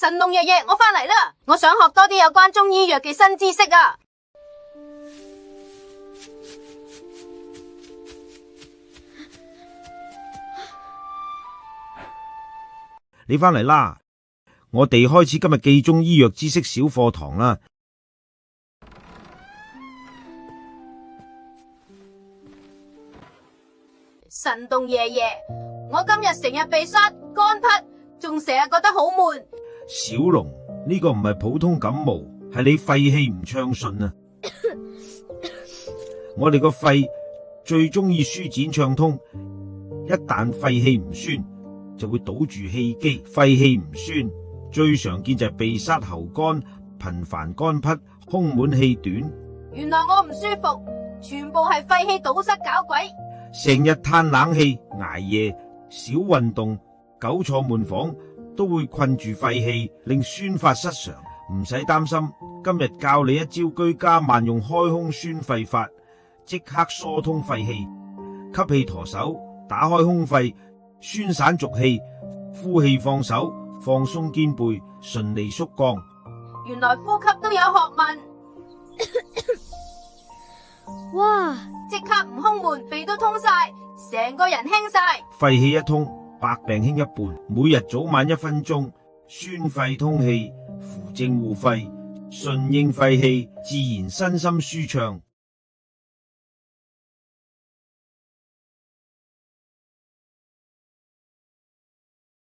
神農爺爺，我返嚟啦！我想學多啲有關中醫藥嘅新知識啊！你返嚟啦，我哋開始今日記中醫藥知識小課堂啦。神農爺爺，我今日成日鼻塞、乾咳，仲成日覺得好悶。小龍，呢個唔係普通感冒，係你肺氣唔暢順啊！我哋個肺最中意舒展暢通，一旦肺氣唔宣，就會堵住氣機，肺氣唔宣，最常見就係鼻塞、喉乾、頻繁乾咳、胸悶氣短。原來我唔舒服，全部係肺氣堵塞搞鬼。成日嘆冷氣、捱夜、少運動、久坐悶房，都會困住肺氣，令宣發失常。唔使擔心，今日教你一招居家萬用開胸宣肺法，即刻疏通肺氣。吸氣陀手，打開胸肺，宣散濁氣，呼氣放手，放鬆肩背，順利縮降。原來呼吸都有學問。哇！即刻唔胸悶，鼻都通晒，成個人輕晒。肺氣一通，百病輕一半。每日早晚1分鐘，宣肺通氣，扶正護肺，順應肺氣，自然身心舒暢。